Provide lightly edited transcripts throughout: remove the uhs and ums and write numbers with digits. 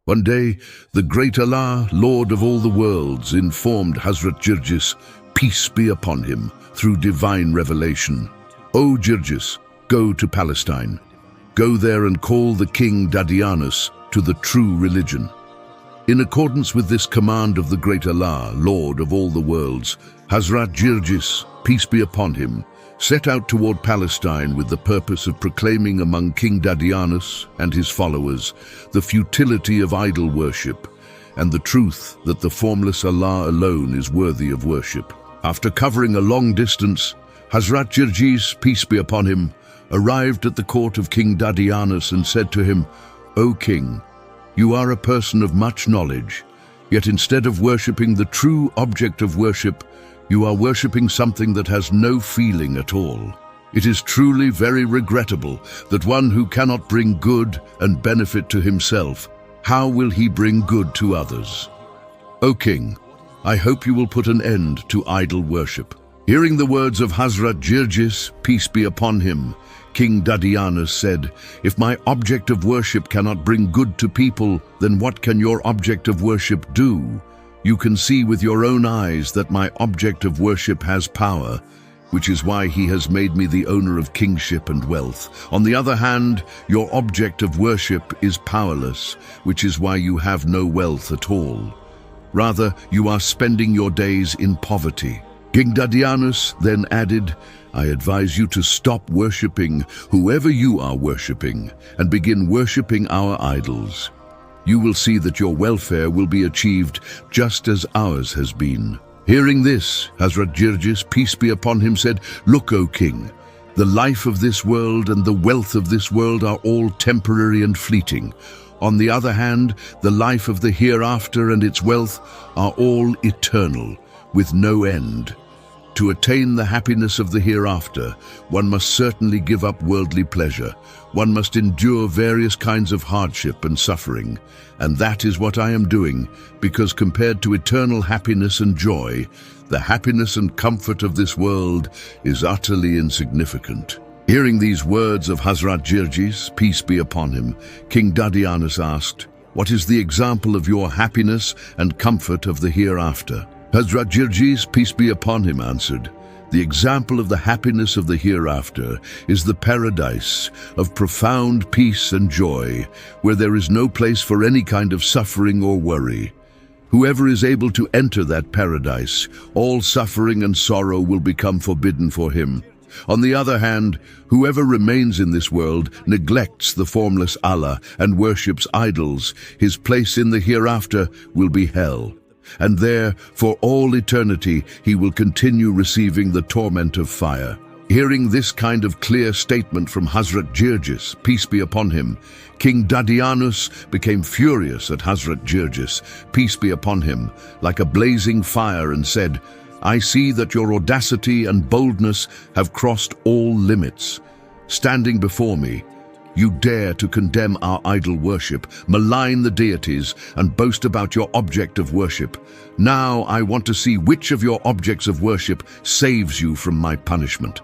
One day, the great Allah, Lord of all the worlds, informed Hazrat Jirjis, peace be upon him, through divine revelation. O Jirjis, go to Palestine. Go there and call the King Dadiyanus to the true religion. In accordance with this command of the great Allah, Lord of all the worlds, Hazrat Jirjis, peace be upon him, set out toward Palestine with the purpose of proclaiming among King Dadiyanus and his followers the futility of idol worship and the truth that the formless Allah alone is worthy of worship. After covering a long distance, Hazrat Jirjis, peace be upon him, arrived at the court of King Dadiyanus and said to him, O King, you are a person of much knowledge, yet instead of worshipping the true object of worship, you are worshipping something that has no feeling at all. It is truly very regrettable that one who cannot bring good and benefit to himself, how will he bring good to others? O King, I hope you will put an end to idol worship. Hearing the words of Hazrat Jirjis, peace be upon him, King Dadiyanus said, if my object of worship cannot bring good to people, then what can your object of worship do? You can see with your own eyes that my object of worship has power, which is why he has made me the owner of kingship and wealth. On the other hand, your object of worship is powerless, which is why you have no wealth at all. Rather, you are spending your days in poverty. King Dadiyanus then added, I advise you to stop worshipping whoever you are worshipping and begin worshipping our idols. You will see that your welfare will be achieved just as ours has been. Hearing this, Hazrat Jirjis, peace be upon him, said, Look, O King, the life of this world and the wealth of this world are all temporary and fleeting. On the other hand, the life of the hereafter and its wealth are all eternal, with no end. To attain the happiness of the hereafter, one must certainly give up worldly pleasure. One must endure various kinds of hardship and suffering. And that is what I am doing, because compared to eternal happiness and joy, the happiness and comfort of this world is utterly insignificant. Hearing these words of Hazrat Jirjis, peace be upon him, King Dadiyanus asked, What is the example of your happiness and comfort of the hereafter? Hazrat Jirjis, peace be upon him, answered, The example of the happiness of the hereafter is the paradise of profound peace and joy, where there is no place for any kind of suffering or worry. Whoever is able to enter that paradise, all suffering and sorrow will become forbidden for him. On the other hand, whoever remains in this world neglects the formless Allah and worships idols, his place in the hereafter will be hell. And there, for all eternity, he will continue receiving the torment of fire. Hearing this kind of clear statement from Hazrat Jirjis, peace be upon him, King Dadiyanus became furious at Hazrat Jirjis, peace be upon him, like a blazing fire, and said, I see that your audacity and boldness have crossed all limits. Standing before me, you dare to condemn our idol worship, malign the deities, and boast about your object of worship. Now I want to see which of your objects of worship saves you from my punishment.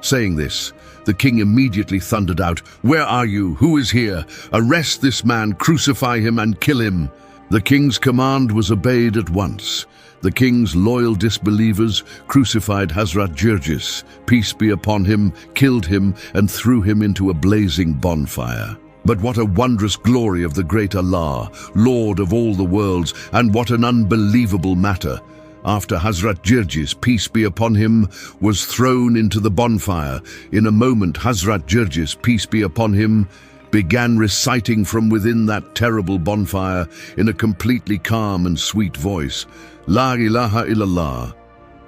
Saying this, the king immediately thundered out, Where are you? Who is here? Arrest this man, crucify him, and kill him. The king's command was obeyed at once. The king's loyal disbelievers crucified Hazrat Jirjis, peace be upon him, killed him, and threw him into a blazing bonfire. But what a wondrous glory of the great Allah, Lord of all the worlds, and what an unbelievable matter! After Hazrat Jirjis, peace be upon him, was thrown into the bonfire, in a moment Hazrat Jirjis, peace be upon him, began reciting from within that terrible bonfire in a completely calm and sweet voice, La ilaha illallah.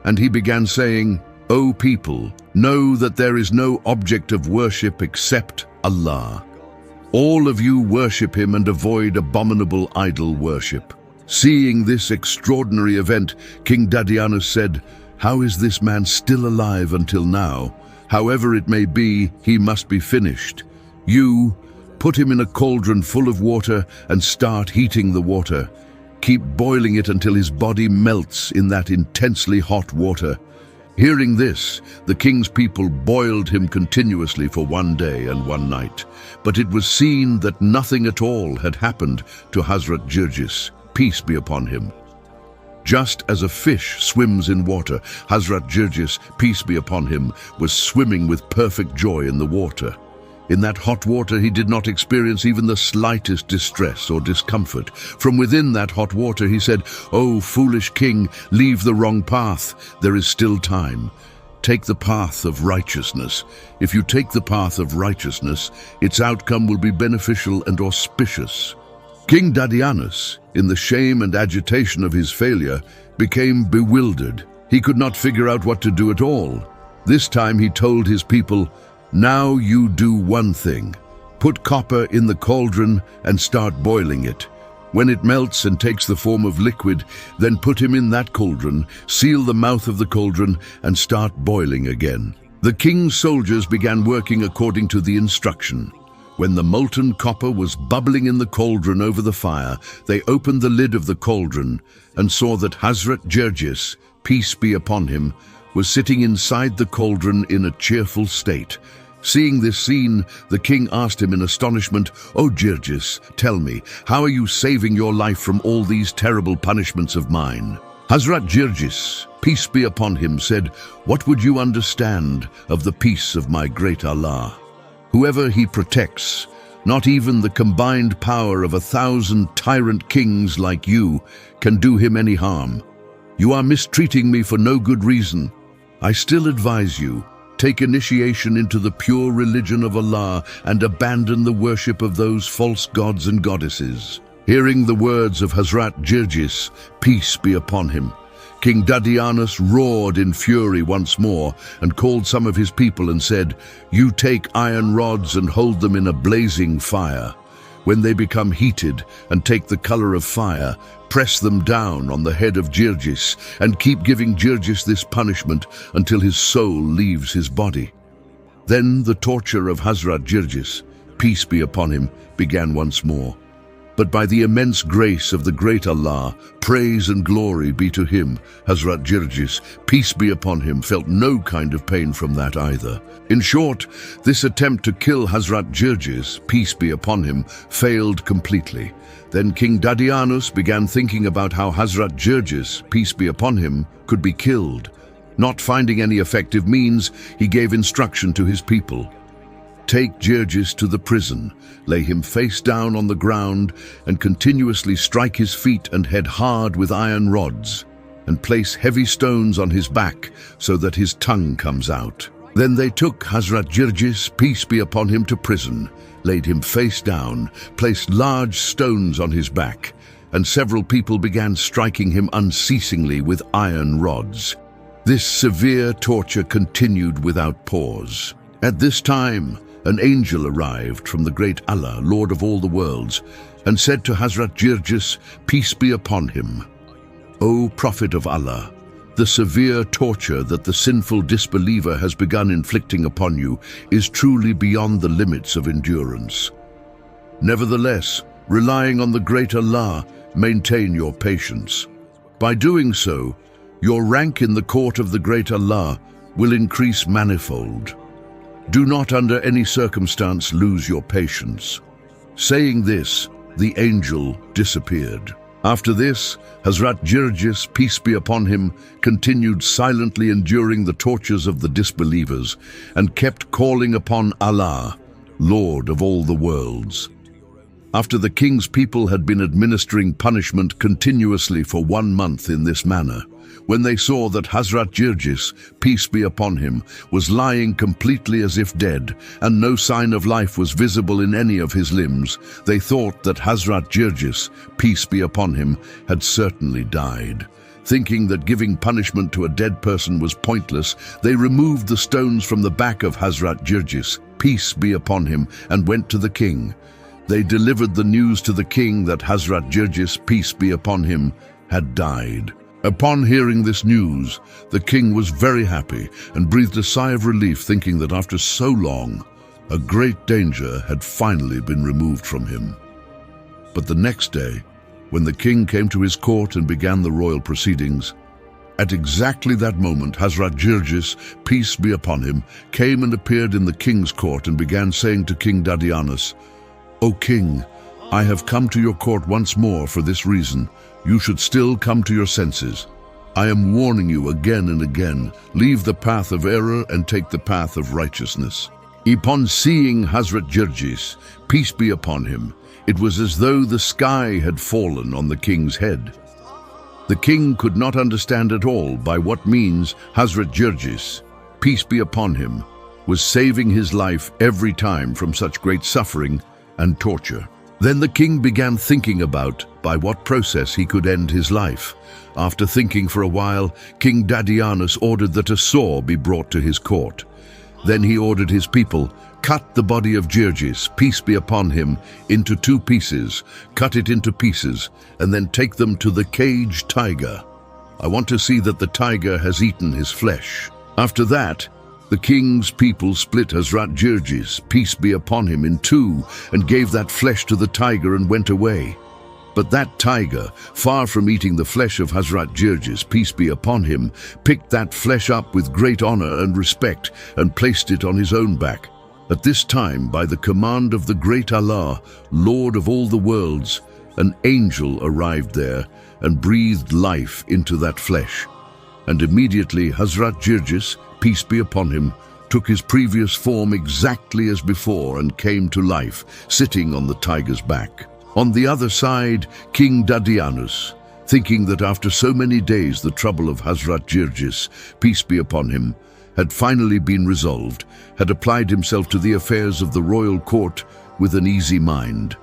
And he began saying, O people, know that there is no object of worship except Allah. All of you worship him and avoid abominable idol worship. Seeing this extraordinary event, King Dadiyanus said, How is this man still alive until now? However it may be, he must be finished. You, put him in a cauldron full of water and start heating the water. Keep boiling it until his body melts in that intensely hot water. Hearing this, the king's people boiled him continuously for 1 day and 1 night. But it was seen that nothing at all had happened to Hazrat Jirjis, peace be upon him. Just as a fish swims in water, Hazrat Jirjis, peace be upon him, was swimming with perfect joy in the water. In that hot water he did not experience even the slightest distress or discomfort. From within that hot water he said, "O foolish king, leave the wrong path. There is still time. Take the path of righteousness. If you take the path of righteousness, its outcome will be beneficial and auspicious." King Dadiyanus, in the shame and agitation of his failure, became bewildered. He could not figure out what to do at all. This time he told his people, "Now you do one thing. Put copper in the cauldron and start boiling it. When it melts and takes the form of liquid, then put him in that cauldron, seal the mouth of the cauldron, and start boiling again." The king's soldiers began working according to the instruction. When the molten copper was bubbling in the cauldron over the fire, they opened the lid of the cauldron and saw that Hazrat Jirjis, peace be upon him, was sitting inside the cauldron in a cheerful state. Seeing this scene, the king asked him in astonishment, "O Jirjis, tell me, how are you saving your life from all these terrible punishments of mine?" Hazrat Jirjis, peace be upon him, said, "What would you understand of the peace of my great Allah? Whoever he protects, not even the combined power of 1,000 tyrant kings like you can do him any harm. You are mistreating me for no good reason. I still advise you, take initiation into the pure religion of Allah and abandon the worship of those false gods and goddesses." Hearing the words of Hazrat Jirjis, peace be upon him, King Dadiyanus roared in fury once more and called some of his people and said, "You take iron rods and hold them in a blazing fire. When they become heated and take the color of fire, press them down on the head of Jirjis and keep giving Jirjis this punishment until his soul leaves his body." Then the torture of Hazrat Jirjis, peace be upon him, began once more. But by the immense grace of the great Allah, praise and glory be to him, Hazrat Jirjis, peace be upon him, felt no kind of pain from that either. In short, this attempt to kill Hazrat Jirjis, peace be upon him, failed completely. Then King Dadiyanus began thinking about how Hazrat Jirjis, peace be upon him, could be killed. Not finding any effective means, he gave instruction to his people. "Take Jirjis to the prison, lay him face down on the ground, and continuously strike his feet and head hard with iron rods, and place heavy stones on his back so that his tongue comes out." Then they took Hazrat Jirjis, peace be upon him, to prison, laid him face down, placed large stones on his back, and several people began striking him unceasingly with iron rods. This severe torture continued without pause. At this time, an angel arrived from the great Allah, Lord of all the worlds, and said to Hazrat Jirjis, peace be upon him, "O Prophet of Allah, the severe torture that the sinful disbeliever has begun inflicting upon you is truly beyond the limits of endurance. Nevertheless, relying on the great Allah, maintain your patience. By doing so, your rank in the court of the great Allah will increase manifold. Do not under any circumstance lose your patience." Saying this, the angel disappeared. After this, Hazrat Jirjis, peace be upon him, continued silently enduring the tortures of the disbelievers and kept calling upon Allah, Lord of all the worlds. After the king's people had been administering punishment continuously for 1 month in this manner, when they saw that Hazrat Jirjis, peace be upon him, was lying completely as if dead, and no sign of life was visible in any of his limbs, they thought that Hazrat Jirjis, peace be upon him, had certainly died. Thinking that giving punishment to a dead person was pointless, they removed the stones from the back of Hazrat Jirjis, peace be upon him, and went to the king. They delivered the news to the king that Hazrat Jirjis, peace be upon him, had died. Upon hearing this news, the king was very happy and breathed a sigh of relief, thinking that after so long, a great danger had finally been removed from him. But the next day, when the king came to his court and began the royal proceedings, At exactly that moment, Hazrat Jirjis, peace be upon him, came and appeared in the king's court and began saying to King Dadiyanus, "O king, I have come to your court once more for this reason. You should still come to your senses. I am warning you again and again, leave the path of error and take the path of righteousness." Upon seeing Hazrat Jirjis, peace be upon him, it was as though the sky had fallen on the king's head. The king could not understand at all by what means Hazrat Jirjis, peace be upon him, was saving his life every time from such great suffering and torture. Then the king began thinking about by what process he could end his life. After thinking for a while, King Dadiyanus ordered that a saw be brought to his court. Then he ordered his people, "Cut the body of Jirjis, peace be upon him, into 2 pieces, cut it into pieces, and then take them to the caged tiger. I want to see that the tiger has eaten his flesh." After that, the king's people split Hazrat Jirjis, peace be upon him, in 2 and gave that flesh to the tiger and went away. But that tiger, far from eating the flesh of Hazrat Jirjis, peace be upon him, picked that flesh up with great honor and respect and placed it on his own back. At this time, by the command of the great Allah, Lord of all the worlds, an angel arrived there and breathed life into that flesh. And immediately Hazrat Jirjis, peace be upon him, took his previous form exactly as before and came to life, sitting on the tiger's back. On the other side, King Dadiyanus, thinking that after so many days the trouble of Hazrat Jirjis, peace be upon him, had finally been resolved, had applied himself to the affairs of the royal court with an easy mind.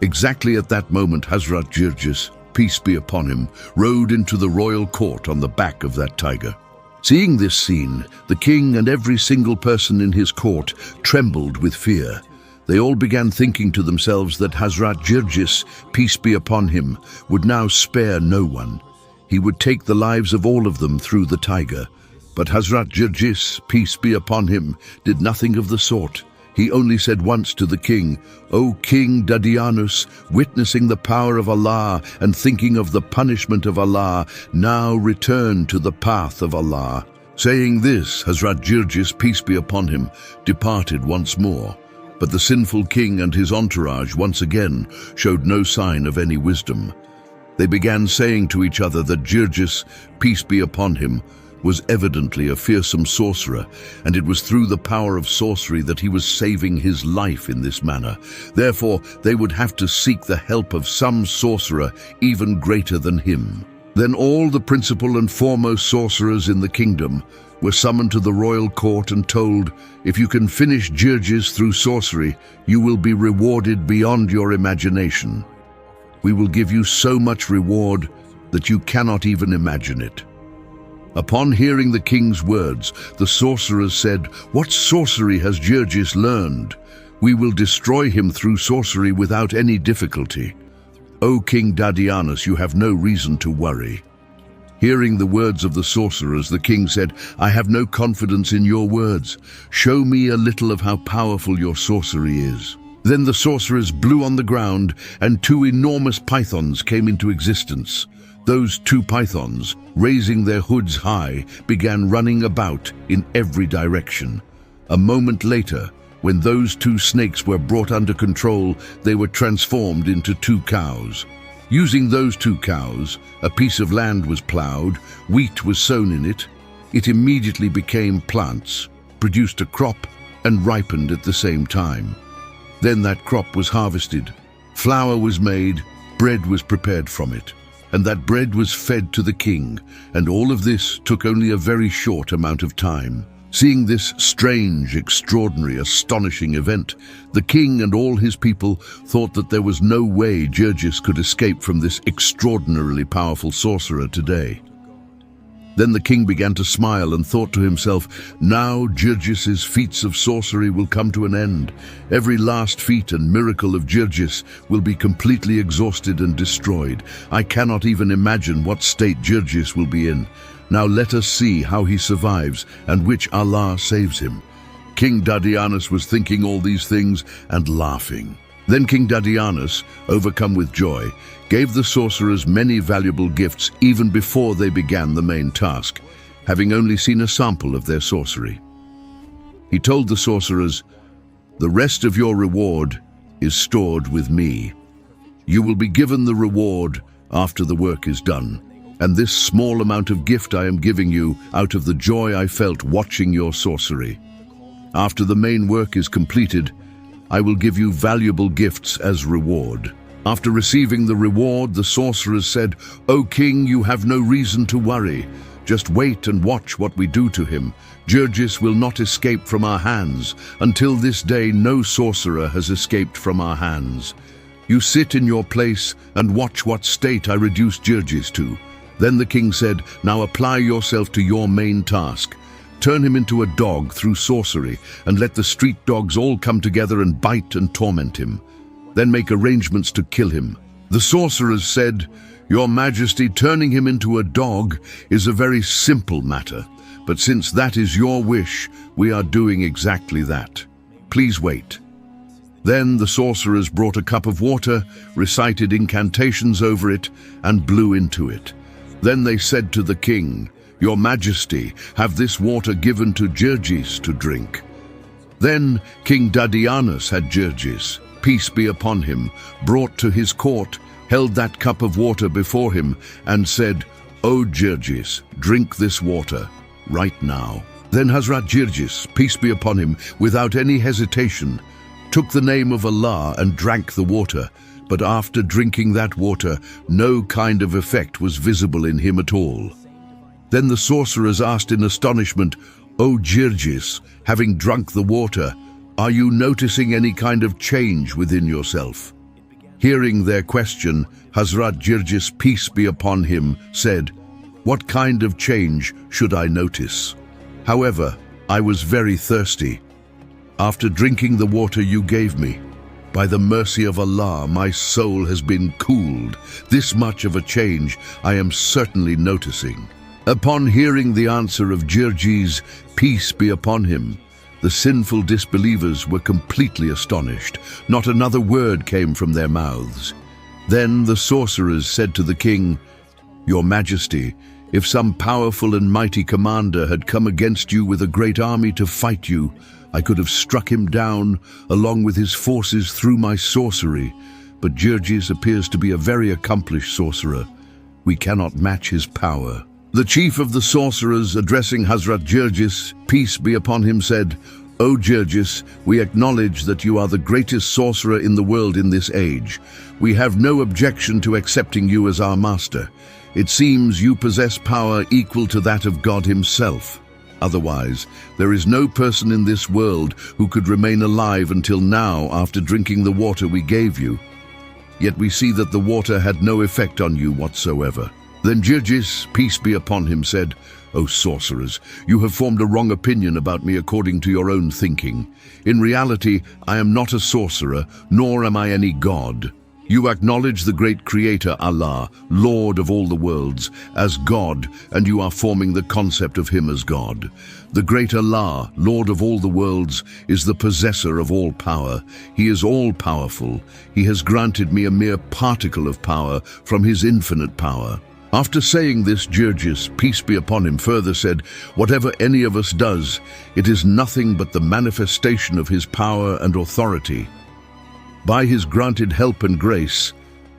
Exactly at that moment, Hazrat Jirjis, peace be upon him, rode into the royal court on the back of that tiger. Seeing this scene, the king and every single person in his court trembled with fear. They all began thinking to themselves that Hazrat Jirjis, peace be upon him, would now spare no one. He would take the lives of all of them through the tiger. But Hazrat Jirjis, peace be upon him, did nothing of the sort. He only said once to the king, "O King Dadiyanus, witnessing the power of Allah and thinking of the punishment of Allah, now return to the path of Allah." Saying this, Hazrat Jirjis, peace be upon him, departed once more. But the sinful king and his entourage once again showed no sign of any wisdom. They began saying to each other that Jirjis, peace be upon him, was evidently a fearsome sorcerer, and it was through the power of sorcery that he was saving his life in this manner. Therefore, they would have to seek the help of some sorcerer even greater than him. Then all the principal and foremost sorcerers in the kingdom were summoned to the royal court and told, "If you can finish Jirjis through sorcery, you will be rewarded beyond your imagination. We will give you so much reward that you cannot even imagine it." Upon hearing the king's words, the sorcerers said, "What sorcery has Jirjis learned? We will destroy him through sorcery without any difficulty. O King Dadiyanus, you have no reason to worry." Hearing the words of the sorcerers, the king said, "I have no confidence in your words. Show me a little of how powerful your sorcery is." Then the sorcerers blew on the ground, and 2 enormous pythons came into existence. Those 2 pythons, raising their hoods high, began running about in every direction. A moment later, when those 2 snakes were brought under control, they were transformed into 2 cows. Using those 2 cows, a piece of land was plowed, wheat was sown in it. It immediately became plants, produced a crop, and ripened at the same time. Then that crop was harvested, flour was made, bread was prepared from it, and that bread was fed to the king, and all of this took only a very short amount of time. Seeing this strange, extraordinary, astonishing event, the king and all his people thought that there was no way Jirjis could escape from this extraordinarily powerful sorcerer today. Then the king began to smile and thought to himself, "Now Jirjis's feats of sorcery will come to an end. Every last feat and miracle of Jirjis will be completely exhausted and destroyed. I cannot even imagine what state Jirjis will be in. Now let us see how he survives and which Allah saves him." King Dadiyanus was thinking all these things and laughing. Then King Dadiyanus, overcome with joy, gave the sorcerers many valuable gifts even before they began the main task, having only seen a sample of their sorcery. He told the sorcerers, "The rest of your reward is stored with me. You will be given the reward after the work is done, and this small amount of gift I am giving you out of the joy I felt watching your sorcery. After the main work is completed, I will give you valuable gifts as reward." After receiving the reward, the sorcerers said, "O king, you have no reason to worry. Just wait and watch what we do to him. Jirjis will not escape from our hands. Until this day, no sorcerer has escaped from our hands. You sit in your place and watch what state I reduce Jirjis to." Then the king said, "Now apply yourself to your main task. Turn him into a dog through sorcery, and let the street dogs all come together and bite and torment him. Then make arrangements to kill him." The sorcerers said, "Your Majesty, turning him into a dog is a very simple matter, but since that is your wish, we are doing exactly that. Please wait." Then the sorcerers brought a cup of water, recited incantations over it, and blew into it. Then they said to the king, "Your Majesty, have this water given to Jirjis to drink." Then King Dadiyanus had Jirjis, peace be upon him, brought to his court, held that cup of water before him, and said, "O Jirjis, drink this water right now." Then Hazrat Jirjis, peace be upon him, without any hesitation, took the name of Allah and drank the water, but after drinking that water, no kind of effect was visible in him at all. Then the sorcerers asked in astonishment, "O Jirjis, having drunk the water, are you noticing any kind of change within yourself?" Hearing their question, Hazrat Jirjis, peace be upon him, said, "What kind of change should I notice? However, I was very thirsty. After drinking the water you gave me, by the mercy of Allah, my soul has been cooled. This much of a change I am certainly noticing." Upon hearing the answer of Jirjis, peace be upon him, the sinful disbelievers were completely astonished. Not another word came from their mouths. Then the sorcerers said to the king, "Your Majesty, if some powerful and mighty commander had come against you with a great army to fight you, I could have struck him down along with his forces through my sorcery. But Jirjis appears to be a very accomplished sorcerer. We cannot match his power." The chief of the sorcerers, addressing Hazrat Jirjis, peace be upon him, said, "O Jirjis, we acknowledge that you are the greatest sorcerer in the world in this age. We have no objection to accepting you as our master. It seems you possess power equal to that of God himself. Otherwise, there is no person in this world who could remain alive until now after drinking the water we gave you. Yet we see that the water had no effect on you whatsoever." Then Jirjis, peace be upon him, said, "O sorcerers, you have formed a wrong opinion about me according to your own thinking. In reality, I am not a sorcerer, nor am I any god. You acknowledge the great Creator, Allah, Lord of all the worlds, as God, and you are forming the concept of Him as God. The great Allah, Lord of all the worlds, is the possessor of all power. He is all-powerful. He has granted me a mere particle of power from His infinite power." After saying this, Jirjis, peace be upon him, further said, "Whatever any of us does, it is nothing but the manifestation of His power and authority. By His granted help and grace,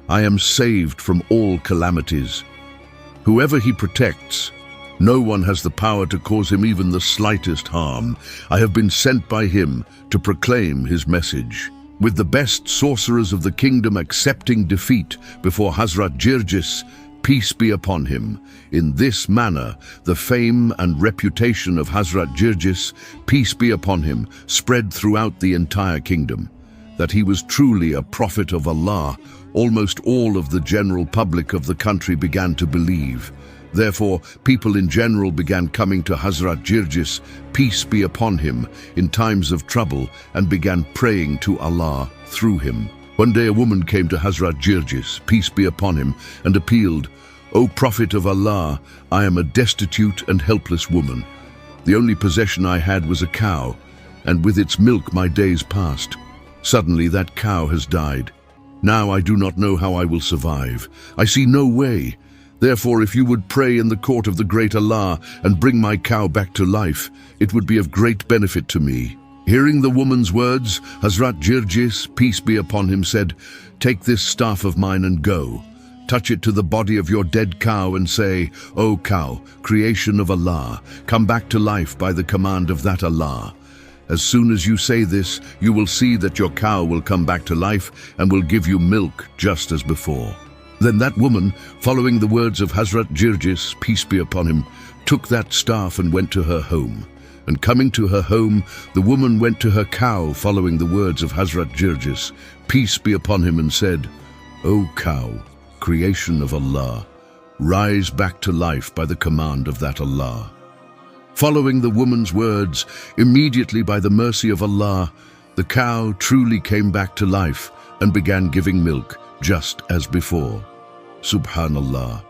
I am saved from all calamities. Whoever He protects, no one has the power to cause him even the slightest harm. I have been sent by Him to proclaim His message." With the best sorcerers of the kingdom accepting defeat before Hazrat Jirjis, peace be upon him, in this manner the fame and reputation of Hazrat Jirjis, peace be upon him, spread throughout the entire kingdom. That he was truly a prophet of Allah, almost all of the general public of the country began to believe. Therefore, people in general began coming to Hazrat Jirjis, peace be upon him, in times of trouble, and began praying to Allah through him. One day a woman came to Hazrat Jirjis, peace be upon him, and appealed, "O Prophet of Allah, I am a destitute and helpless woman. The only possession I had was a cow, and with its milk my days passed. Suddenly that cow has died. Now I do not know how I will survive. I see no way. Therefore, if you would pray in the court of the great Allah and bring my cow back to life, it would be of great benefit to me." Hearing the woman's words, Hazrat Jirjis, peace be upon him, said, "Take this staff of mine and go. Touch it to the body of your dead cow and say, 'O cow, creation of Allah, come back to life by the command of that Allah.' As soon as you say this, you will see that your cow will come back to life and will give you milk just as before." Then that woman, following the words of Hazrat Jirjis, peace be upon him, took that staff and went to her home. And coming to her home, the woman went to her cow, following the words of Hazrat Jirjis, peace be upon him, and said, "O cow, creation of Allah, rise back to life by the command of that Allah." Following the woman's words, immediately by the mercy of Allah, the cow truly came back to life and began giving milk just as before. Subhanallah.